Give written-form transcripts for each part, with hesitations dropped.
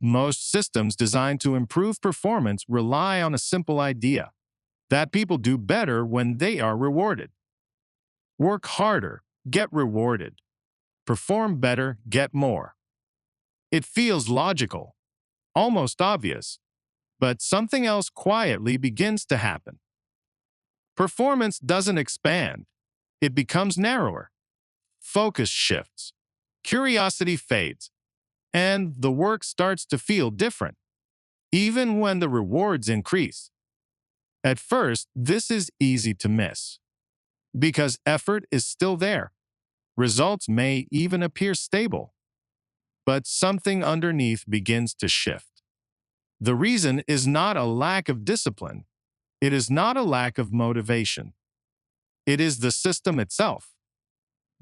Most systems designed to improve performance rely on a simple idea that people do better when they are rewarded. Work harder, get rewarded. Perform better, get more. It feels logical, almost obvious, but something else quietly begins to happen. Performance doesn't expand, it becomes narrower. Focus shifts, curiosity fades, and the work starts to feel different, even when the rewards increase. At first, this is easy to miss because effort is still there. Results may even appear stable, but something underneath begins to shift. The reason is not a lack of discipline. It is not a lack of motivation. It is the system itself.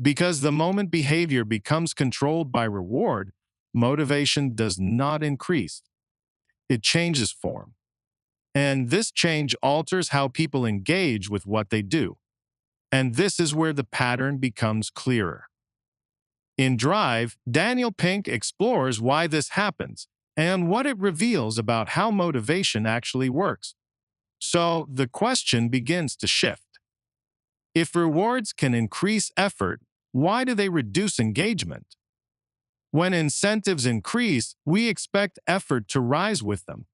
Because the moment behavior becomes controlled by reward, motivation does not increase. It changes form. And this change alters how people engage with what they do. And this is where the pattern becomes clearer. In Drive, Daniel Pink explores why this happens and what it reveals about how motivation actually works. So the question begins to shift. If rewards can increase effort, why do they reduce engagement? When incentives increase, we expect effort to rise with them.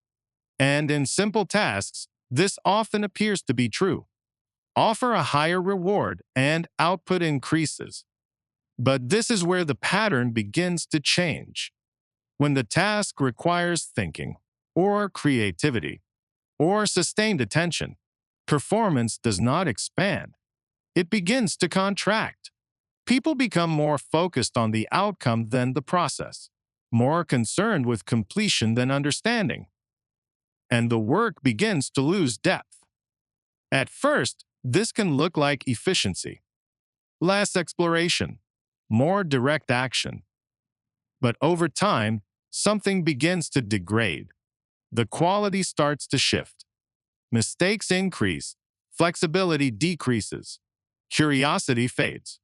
And in simple tasks, this often appears to be true. Offer a higher reward and output increases. But this is where the pattern begins to change. When the task requires thinking, or creativity, or sustained attention, performance does not expand. It begins to contract. People become more focused on the outcome than the process, more concerned with completion than understanding. And the work begins to lose depth. At first, this can look like efficiency, less exploration, more direct action. But over time, something begins to degrade. The quality starts to shift. Mistakes increase, flexibility decreases, curiosity fades.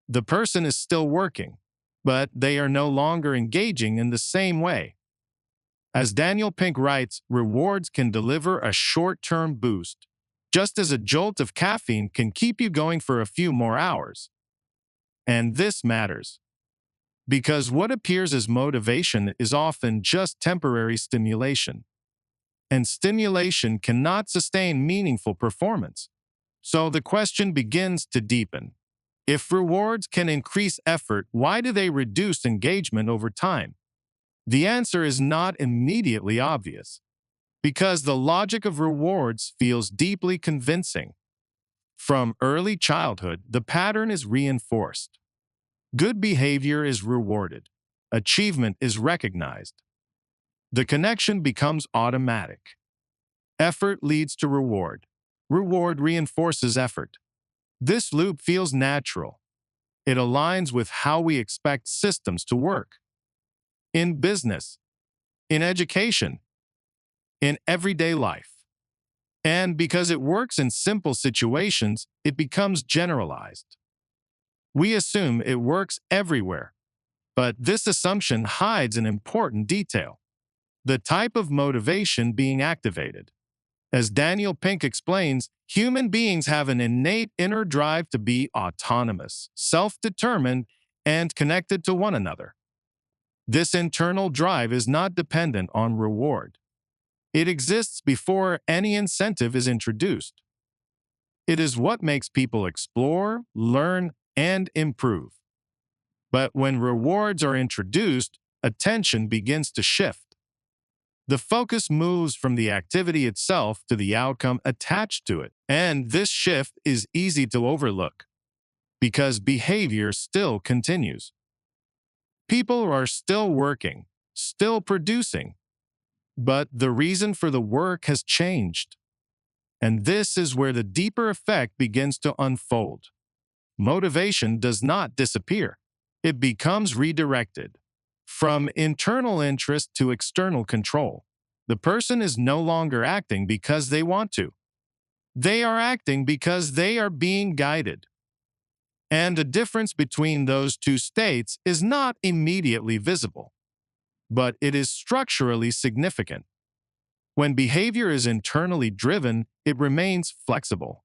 The person is still working, but they are no longer engaging in the same way. As Daniel Pink writes, rewards can deliver a short-term boost, just as a jolt of caffeine can keep you going for a few more hours. And this matters, because what appears as motivation is often just temporary stimulation. And stimulation cannot sustain meaningful performance. So the question begins to deepen. If rewards can increase effort, why do they reduce engagement over time? The answer is not immediately obvious, because the logic of rewards feels deeply convincing. From early childhood, the pattern is reinforced. Good behavior is rewarded. Achievement is recognized. The connection becomes automatic. Effort leads to reward. Reward reinforces effort. This loop feels natural. It aligns with how we expect systems to work. In business, in education, in everyday life. And because it works in simple situations, it becomes generalized. We assume it works everywhere, but this assumption hides an important detail: the type of motivation being activated. As Daniel Pink explains, human beings have an innate inner drive to be autonomous, self-determined, and connected to one another. This internal drive is not dependent on reward. It exists before any incentive is introduced. It is what makes people explore, learn, and improve. But when rewards are introduced, attention begins to shift. The focus moves from the activity itself to the outcome attached to it. And this shift is easy to overlook because behavior still continues. People are still working, still producing, but the reason for the work has changed. And this is where the deeper effect begins to unfold. Motivation does not disappear. It becomes redirected. From internal interest to external control, the person is no longer acting because they want to. They are acting because they are being guided. And the difference between those two states is not immediately visible. but it is structurally significant. When behavior is internally driven, it remains flexible.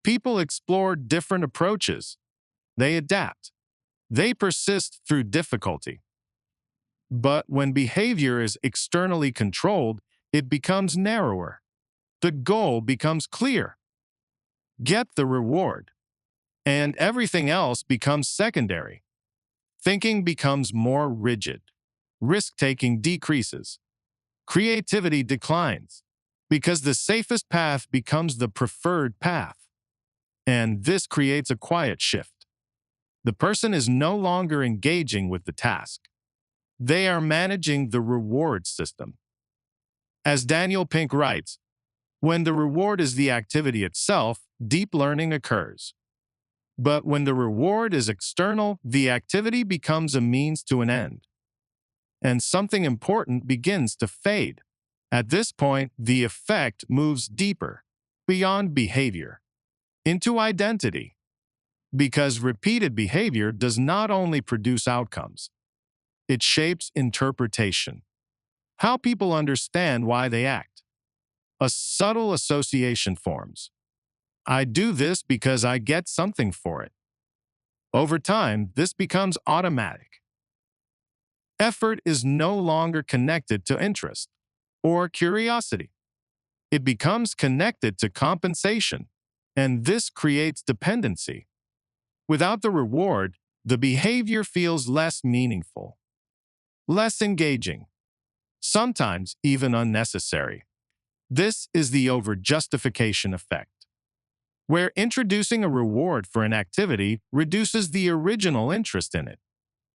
People explore different approaches. They adapt. They persist through difficulty. But when behavior is externally controlled, it becomes narrower. The goal becomes clear. Get the reward. And everything else becomes secondary. Thinking becomes more rigid. Risk-taking decreases. Creativity declines because the safest path becomes the preferred path. And this creates a quiet shift. The person is no longer engaging with the task. They are managing the reward system. As Daniel Pink writes, when the reward is the activity itself, deep learning occurs. But when the reward is external, the activity becomes a means to an end. And something important begins to fade. At this point, the effect moves deeper, beyond behavior, into identity. Because repeated behavior does not only produce outcomes, it shapes interpretation. How people understand why they act. A subtle association forms. I do this because I get something for it. Over time, this becomes automatic. Effort is no longer connected to interest or curiosity. It becomes connected to compensation, and this creates dependency. Without the reward, the behavior feels less meaningful, less engaging, sometimes even unnecessary. This is the over-justification effect, where introducing a reward for an activity reduces the original interest in it.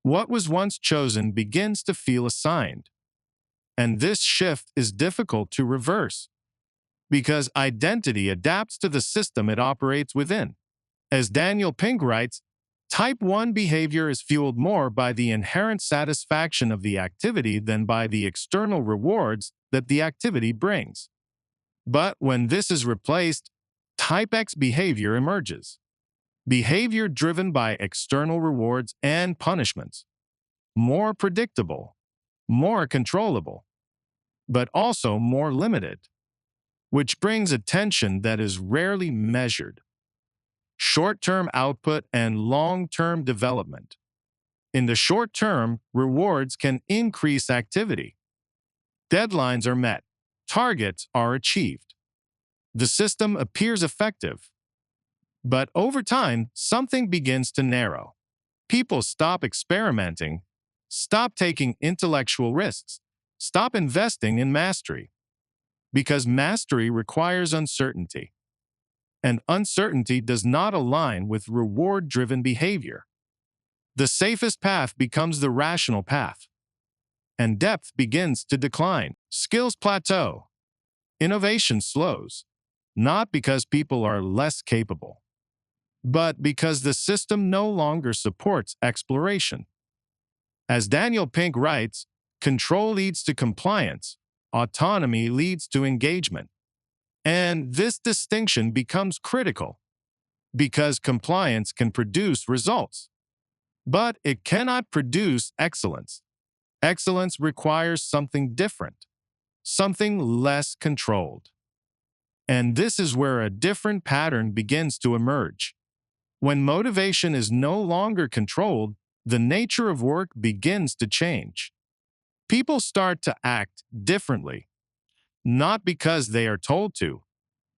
What was once chosen begins to feel assigned. And this shift is difficult to reverse because identity adapts to the system it operates within. As Daniel Pink writes, type 1 behavior is fueled more by the inherent satisfaction of the activity than by the external rewards that the activity brings. But when this is replaced, type X behavior emerges. Behavior driven by external rewards and punishments. More predictable, more controllable, but also more limited, which brings attention that is rarely measured. Short-term output and long-term development. In the short term, rewards can increase activity. Deadlines are met. Targets are achieved. The system appears effective. But over time, something begins to narrow. People stop experimenting, stop taking intellectual risks, stop investing in mastery. Because mastery requires uncertainty. And uncertainty does not align with reward-driven behavior. The safest path becomes the rational path. And depth begins to decline. Skills plateau. Innovation slows. Not because people are less capable, but because the system no longer supports exploration. As Daniel Pink writes, control leads to compliance, autonomy leads to engagement. And this distinction becomes critical because compliance can produce results, but it cannot produce excellence. Excellence requires something different, something less controlled. And this is where a different pattern begins to emerge. When motivation is no longer controlled, the nature of work begins to change. People start to act differently, not because they are told to,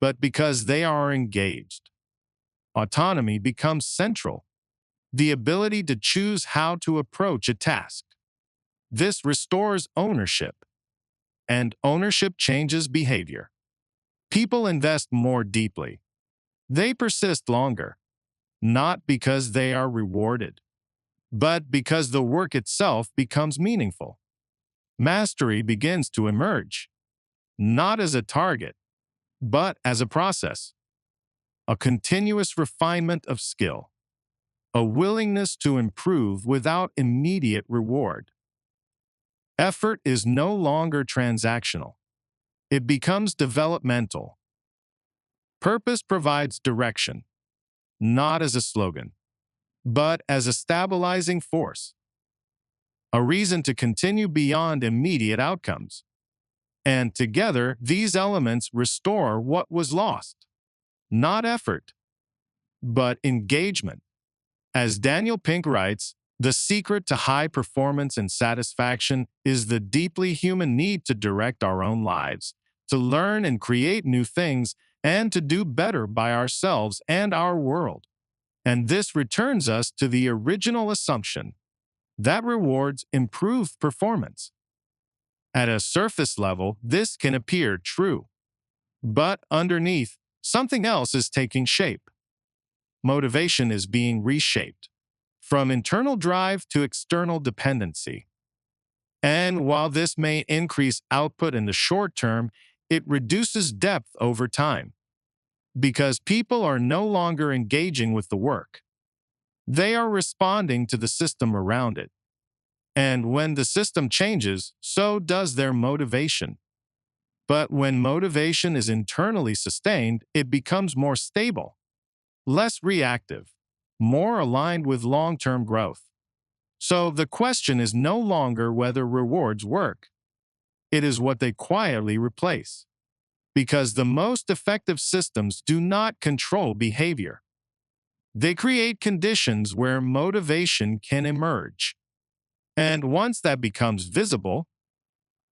but because they are engaged. Autonomy becomes central, the ability to choose how to approach a task. This restores ownership, and ownership changes behavior. People invest more deeply. They persist longer, not because they are rewarded, but because the work itself becomes meaningful. Mastery begins to emerge, not as a target, but as a process, a continuous refinement of skill, a willingness to improve without immediate reward. Effort is no longer transactional. It becomes developmental. Purpose provides direction, not as a slogan, but as a stabilizing force. a reason to continue beyond immediate outcomes. And together, these elements restore what was lost. Not effort, but engagement. As Daniel Pink writes, the secret to high performance and satisfaction is the deeply human need to direct our own lives, to learn and create new things, and to do better by ourselves and our world. And this returns us to the original assumption that rewards improve performance. At a surface level, this can appear true. But underneath, something else is taking shape. Motivation is being reshaped from internal drive to external dependency. And while this may increase output in the short term, it reduces depth over time because people are no longer engaging with the work. They are responding to the system around it. And when the system changes, so does their motivation. But when motivation is internally sustained, it becomes more stable, less reactive, more aligned with long-term growth. So the question is no longer whether rewards work. It is what they quietly replace. Because the most effective systems do not control behavior. They create conditions where motivation can emerge. And once that becomes visible,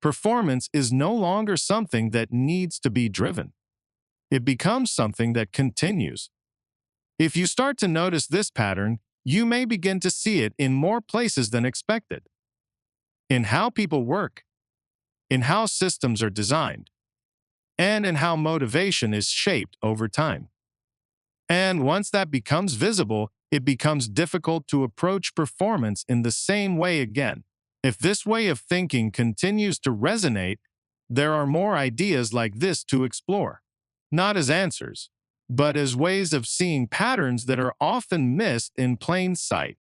performance is no longer something that needs to be driven. It becomes something that continues. If you start to notice this pattern, you may begin to see it in more places than expected. In how people work, in how systems are designed, and in how motivation is shaped over time. And once that becomes visible, it becomes difficult to approach performance in the same way again. If this way of thinking continues to resonate, there are more ideas like this to explore, not as answers, but as ways of seeing patterns that are often missed in plain sight.